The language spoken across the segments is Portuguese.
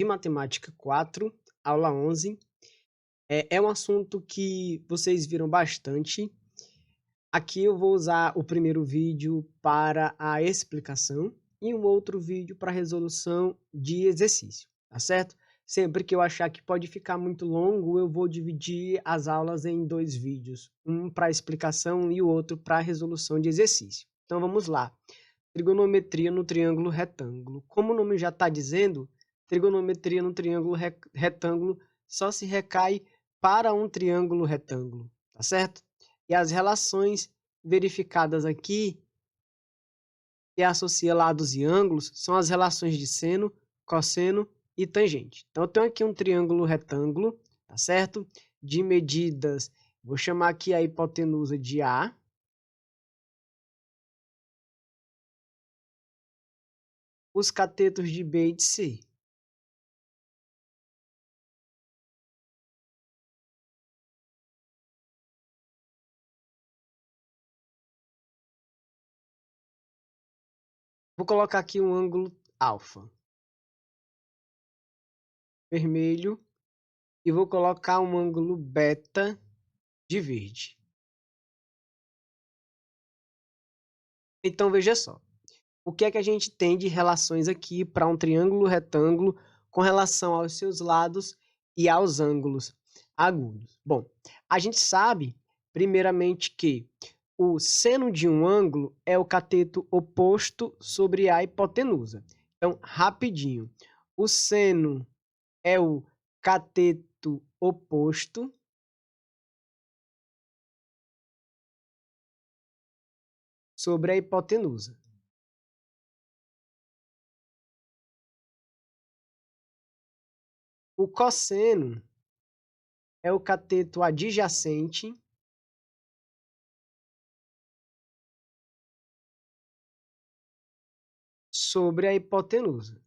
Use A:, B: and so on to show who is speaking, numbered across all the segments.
A: de Matemática 4, aula 11. É um assunto que vocês viram bastante. Aqui eu vou usar o primeiro vídeo para a explicação e um outro vídeo para resolução de exercício, tá certo? Sempre que eu achar que pode ficar muito longo, eu vou dividir as aulas em dois vídeos, um para explicação e o outro para resolução de exercício. Então vamos lá. Trigonometria no triângulo retângulo. Como o nome já está dizendo, trigonometria no triângulo retângulo só se recai para um triângulo retângulo, tá certo? E as relações verificadas aqui, que associa lados e ângulos, são as relações de seno, cosseno e tangente. Então, eu tenho aqui um triângulo retângulo, tá certo? De medidas, vou chamar aqui a hipotenusa de A. Os catetos de B e de C. Vou colocar aqui um ângulo alfa, vermelho, e vou colocar um ângulo beta de verde. Então, veja só. O que é que a gente tem de relações aqui para um triângulo retângulo com relação aos seus lados e aos ângulos agudos? Bom, a gente sabe, primeiramente, que o seno de um ângulo é o cateto oposto sobre a hipotenusa. Então, rapidinho, o seno é o cateto oposto sobre a hipotenusa. O cosseno é o cateto adjacente sobre a hipotenusa.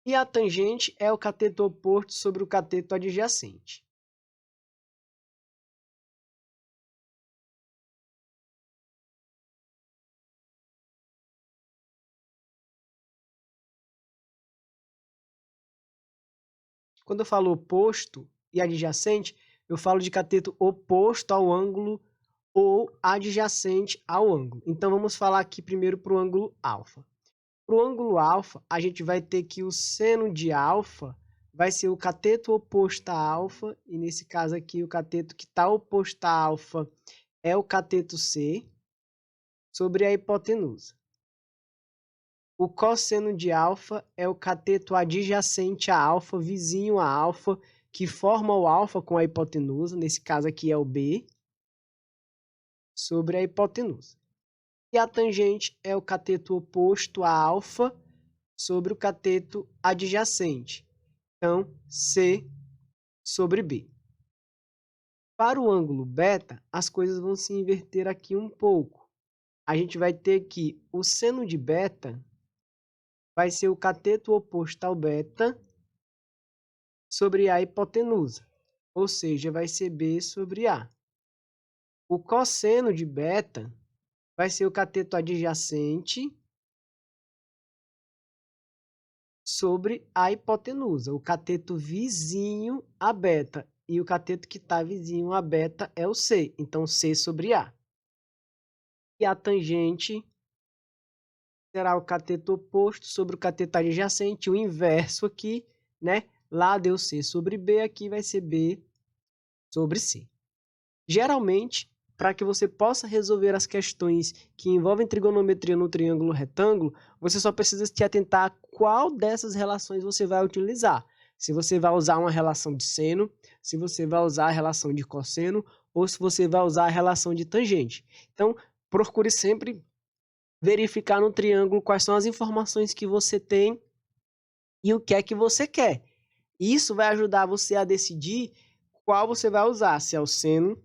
A: E a tangente é o cateto oposto sobre o cateto adjacente. Quando eu falo oposto e adjacente, eu falo de cateto oposto ao ângulo ou adjacente ao ângulo. Então, vamos falar aqui primeiro para o ângulo alfa. Para o ângulo alfa, a gente vai ter que o seno de alfa vai ser o cateto oposto a alfa, e nesse caso aqui, o cateto que está oposto a alfa é o cateto C, sobre a hipotenusa. O cosseno de alfa é o cateto adjacente a alfa, vizinho a alfa, que forma o alfa com a hipotenusa, nesse caso aqui é o B, sobre a hipotenusa. E a tangente é o cateto oposto a alfa sobre o cateto adjacente. Então, C sobre B. Para o ângulo beta, as coisas vão se inverter aqui um pouco. A gente vai ter que o seno de beta vai ser o cateto oposto ao beta sobre a hipotenusa, ou seja, vai ser B sobre A. O cosseno de beta vai ser o cateto adjacente sobre a hipotenusa, o cateto vizinho a beta. E o cateto que está vizinho a beta é o C, então C sobre A. E a tangente será o cateto oposto sobre o cateto adjacente, o inverso aqui, né? Lá deu C sobre B, aqui vai ser B sobre C. Geralmente, para que você possa resolver as questões que envolvem trigonometria no triângulo retângulo, você só precisa se atentar a qual dessas relações você vai utilizar. Se você vai usar uma relação de seno, se você vai usar a relação de cosseno, ou se você vai usar a relação de tangente. Então, procure sempre verificar no triângulo quais são as informações que você tem e o que é que você quer. Isso vai ajudar você a decidir qual você vai usar, se é o seno,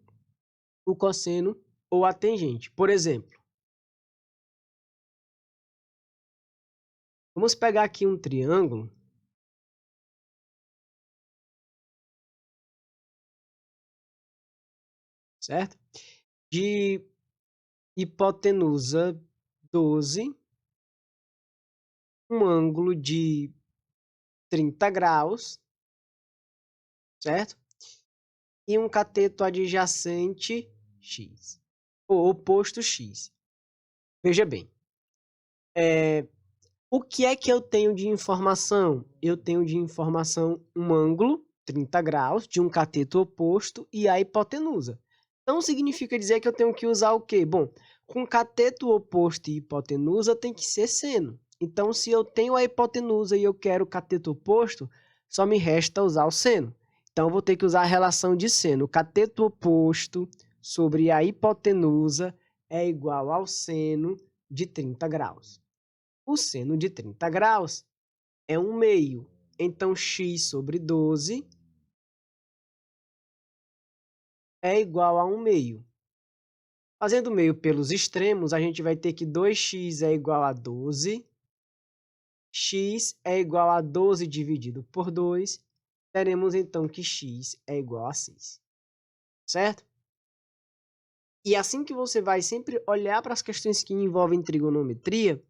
A: o cosseno ou a tangente. Por exemplo, vamos pegar aqui um triângulo, certo? De hipotenusa 12, um ângulo de 30 graus, certo? E um cateto adjacente x, ou oposto x. Veja bem, o que é que eu tenho de informação? Eu tenho de informação um ângulo, 30 graus, de um cateto oposto e a hipotenusa. Então, significa dizer que eu tenho que usar o quê? Bom, com cateto oposto e hipotenusa tem que ser seno. Então, se eu tenho a hipotenusa e eu quero o cateto oposto, só me resta usar o seno. Então, eu vou ter que usar a relação de seno. O cateto oposto sobre a hipotenusa é igual ao seno de 30 graus. O seno de 30 graus é 1/2. Então, x sobre 12 é igual a 1/2. Fazendo meio pelos extremos, a gente vai ter que 2x é igual a 12. X é igual a 12 dividido por 2. Teremos, então, que x é igual a 6. Certo? E assim que você vai sempre olhar para as questões que envolvem trigonometria,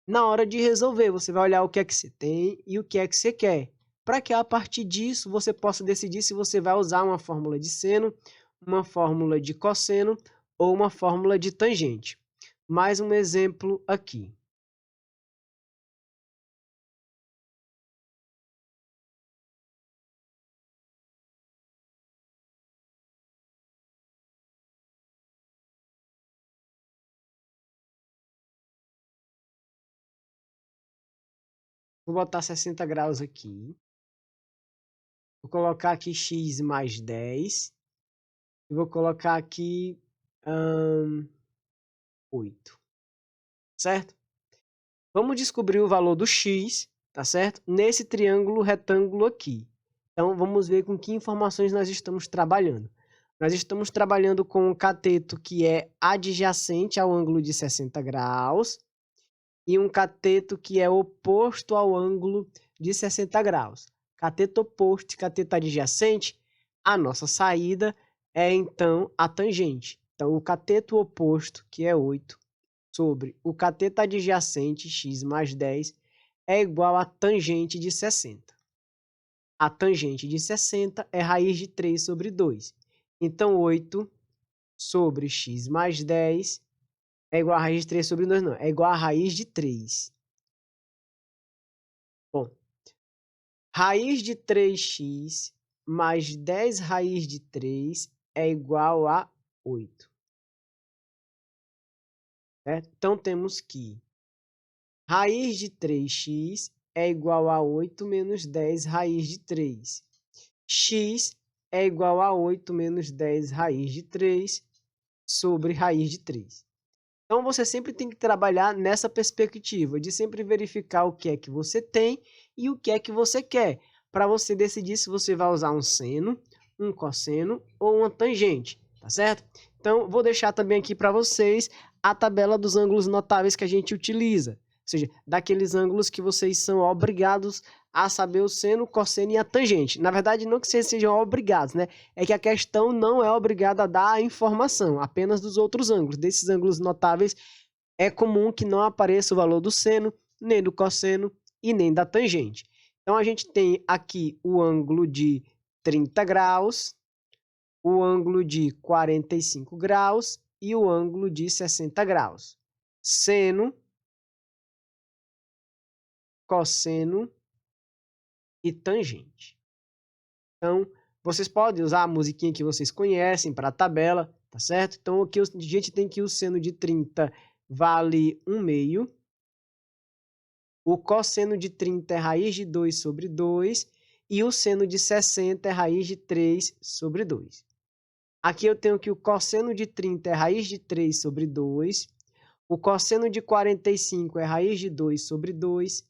A: na hora de resolver, você vai olhar o que é que você tem e o que é que você quer, para que a partir disso você possa decidir se você vai usar uma fórmula de seno, uma fórmula de cosseno ou uma fórmula de tangente. Mais um exemplo aqui. Vou botar 60 graus aqui. Vou colocar aqui x mais 10. E vou colocar aqui 8. Certo? Vamos descobrir o valor do x, tá certo? Nesse triângulo retângulo aqui. Então, vamos ver com que informações nós estamos trabalhando. Nós estamos trabalhando com um cateto que é adjacente ao ângulo de 60 graus e um cateto que é oposto ao ângulo de 60 graus. Cateto oposto e cateto adjacente, a nossa saída é, então, a tangente. Então, o cateto oposto, que é 8, sobre o cateto adjacente, x mais 10, é igual a tangente de 60. A tangente de 60 é raiz de 3 sobre 2. Então, 8 sobre x mais 10 é igual a raiz de 3 sobre 2, não. É igual a raiz de 3. Bom, raiz de 3x mais 10 raiz de 3 é igual a 8. Certo? Então, temos que raiz de 3x é igual a 8 menos 10 raiz de 3. X é igual a 8 menos 10 raiz de 3 sobre raiz de 3. Então, você sempre tem que trabalhar nessa perspectiva de sempre verificar o que é que você tem e o que é que você quer, para você decidir se você vai usar um seno, um cosseno ou uma tangente, tá certo? Então, vou deixar também aqui para vocês a tabela dos ângulos notáveis que a gente utiliza, ou seja, daqueles ângulos que vocês são obrigados a saber o seno, o cosseno e a tangente. Na verdade, não que vocês sejam obrigados, né? É que a questão não é obrigada a dar a informação, apenas dos outros ângulos. Desses ângulos notáveis, é comum que não apareça o valor do seno, nem do cosseno e nem da tangente. Então, a gente tem aqui o ângulo de 30 graus, o ângulo de 45 graus e o ângulo de 60 graus. Seno, cosseno e tangente. Então, vocês podem usar a musiquinha que vocês conhecem para a tabela, tá certo? Então, aqui a gente tem que o seno de 30 vale 1/2. O cosseno de 30 é raiz de 2 sobre 2. E o seno de 60 é raiz de 3 sobre 2. Aqui eu tenho que o cosseno de 30 é raiz de 3 sobre 2. O cosseno de 45 é raiz de 2 sobre 2.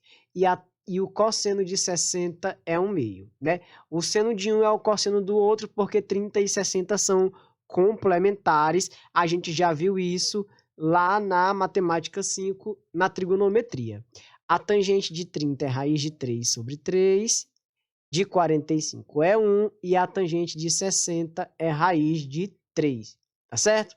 A: E o cosseno de 60 é 1/2, né? O seno de um é o cosseno do outro, porque 30 e 60 são complementares. A gente já viu isso lá na matemática 5, na trigonometria. A tangente de 30 é raiz de 3 sobre 3. De 45 é 1 e a tangente de 60 é raiz de 3, tá certo?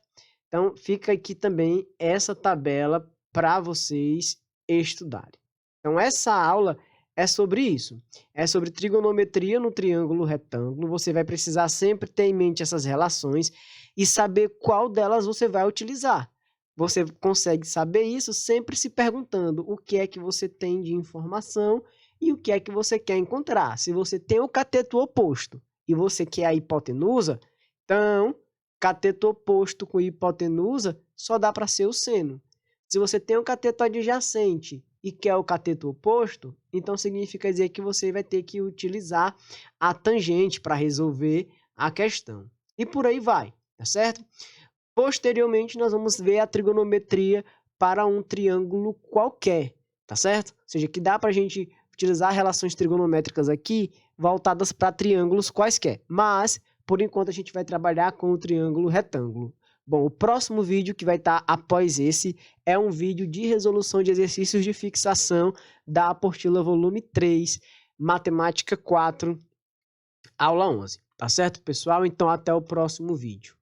A: Então, fica aqui também essa tabela para vocês estudarem. Então, essa aula é sobre isso. É sobre trigonometria no triângulo retângulo. Você vai precisar sempre ter em mente essas relações e saber qual delas você vai utilizar. Você consegue saber isso sempre se perguntando o que é que você tem de informação e o que é que você quer encontrar. Se você tem o cateto oposto e você quer a hipotenusa, então, cateto oposto com hipotenusa só dá para ser o seno. Se você tem o cateto adjacente e quer o cateto oposto, então significa dizer que você vai ter que utilizar a tangente para resolver a questão. E por aí vai, tá certo? Posteriormente, nós vamos ver a trigonometria para um triângulo qualquer, tá certo? Ou seja, que dá para a gente utilizar relações trigonométricas aqui voltadas para triângulos quaisquer. Mas, por enquanto, a gente vai trabalhar com o triângulo retângulo. Bom, o próximo vídeo que vai estar após esse é um vídeo de resolução de exercícios de fixação da apostila volume 3, Matemática 4, aula 11. Tá certo, pessoal? Então, até o próximo vídeo.